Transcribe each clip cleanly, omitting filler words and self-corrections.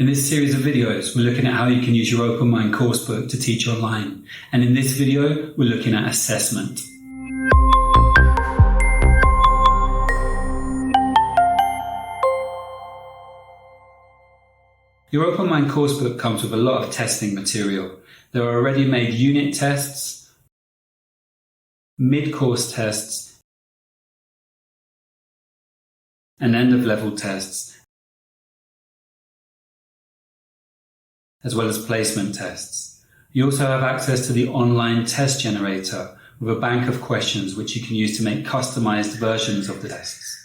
In this series of videos, we're looking at how you can use your Open Mind coursebook to teach online. And in this video, we're looking at assessment. Your Open Mind coursebook comes with a lot of testing material. There are already made unit tests, mid-course tests, and end-of-level tests, as well as placement tests. You also have access to the online test generator with a bank of questions which you can use to make customized versions of the tests.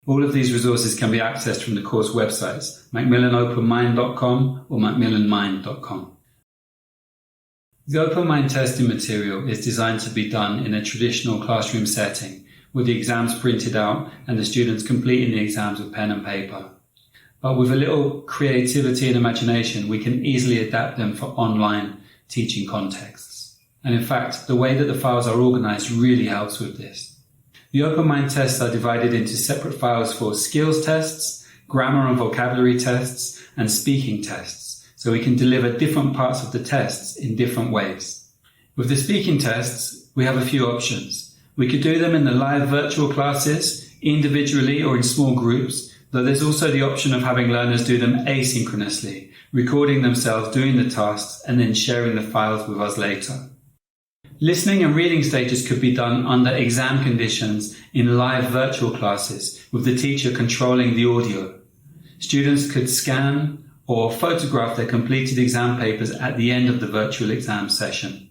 All of these resources can be accessed from the course websites, macmillanopenmind.com or macmillanmind.com. The Open Mind testing material is designed to be done in a traditional classroom setting, with the exams printed out and the students completing the exams with pen and paper. But with a little creativity and imagination, we can easily adapt them for online teaching contexts. And in fact, the way that the files are organized really helps with this. The Open Mind tests are divided into separate files for skills tests, grammar and vocabulary tests, and speaking tests, so we can deliver different parts of the tests in different ways. With the speaking tests, we have a few options. We could do them in the live virtual classes, individually or in small groups, though there's also the option of having learners do them asynchronously, recording themselves doing the tasks and then sharing the files with us later. Listening and reading stages could be done under exam conditions in live virtual classes, with the teacher controlling the audio. Students could scan or photograph their completed exam papers at the end of the virtual exam session.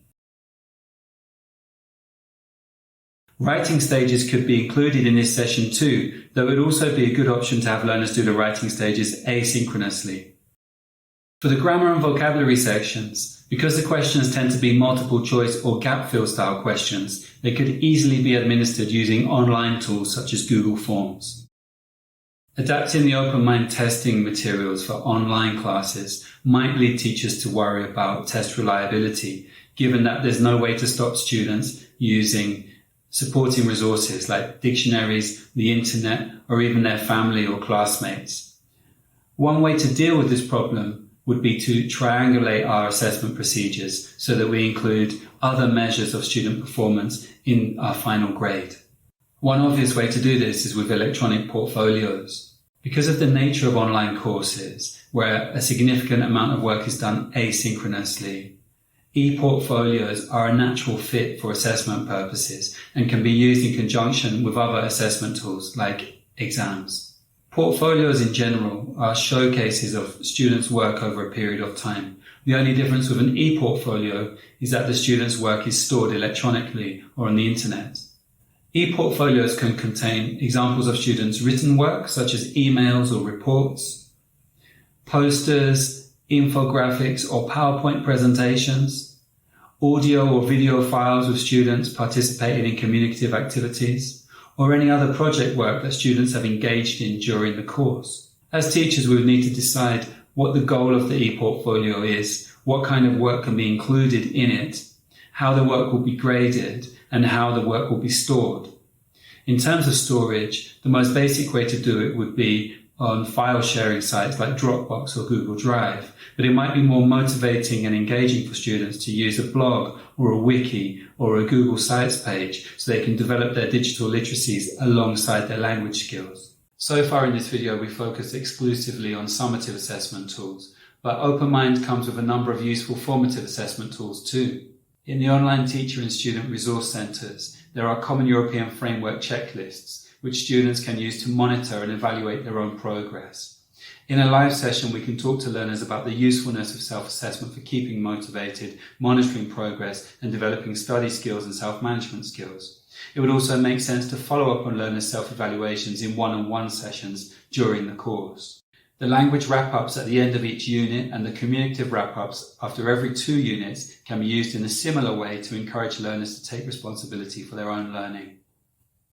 Writing stages could be included in this session too, though it would also be a good option to have learners do the writing stages asynchronously. For the grammar and vocabulary sections, because the questions tend to be multiple choice or gap fill style questions, they could easily be administered using online tools such as Google Forms. Adapting the Open Mind testing materials for online classes might lead teachers to worry about test reliability, given that there's no way to stop students using supporting resources like dictionaries, the internet, or even their family or classmates. One way to deal with this problem would be to triangulate our assessment procedures so that we include other measures of student performance in our final grade. One obvious way to do this is with electronic portfolios. Because of the nature of online courses, where a significant amount of work is done asynchronously, e-portfolios are a natural fit for assessment purposes and can be used in conjunction with other assessment tools like exams. Portfolios in general are showcases of students' work over a period of time. The only difference with an e-portfolio is that the students' work is stored electronically or on the internet. E-portfolios can contain examples of students' written work, such as emails or reports, posters, infographics or PowerPoint presentations, audio or video files with students participating in communicative activities, or any other project work that students have engaged in during the course. As teachers, we would need to decide what the goal of the e-portfolio is, what kind of work can be included in it, how the work will be graded, and how the work will be stored. In terms of storage, the most basic way to do it would be on file sharing sites like Dropbox or Google Drive, but it might be more motivating and engaging for students to use a blog or a wiki or a Google Sites page so they can develop their digital literacies alongside their language skills. So far in this video, we focused exclusively on summative assessment tools, but Open Mind comes with a number of useful formative assessment tools too. In the online teacher and student resource centres, there are common European framework checklists, which students can use to monitor and evaluate their own progress. In a live session, we can talk to learners about the usefulness of self-assessment for keeping motivated, monitoring progress, and developing study skills and self-management skills. It would also make sense to follow up on learners' self-evaluations in one-on-one sessions during the course. The language wrap-ups at the end of each unit and the communicative wrap-ups after every 2 units can be used in a similar way to encourage learners to take responsibility for their own learning.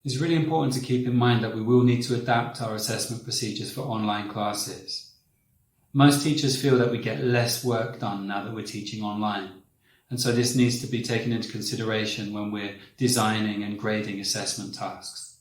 It's really important to keep in mind that we will need to adapt our assessment procedures for online classes. Most teachers feel that we get less work done now that we're teaching online. And so this needs to be taken into consideration when we're designing and grading assessment tasks.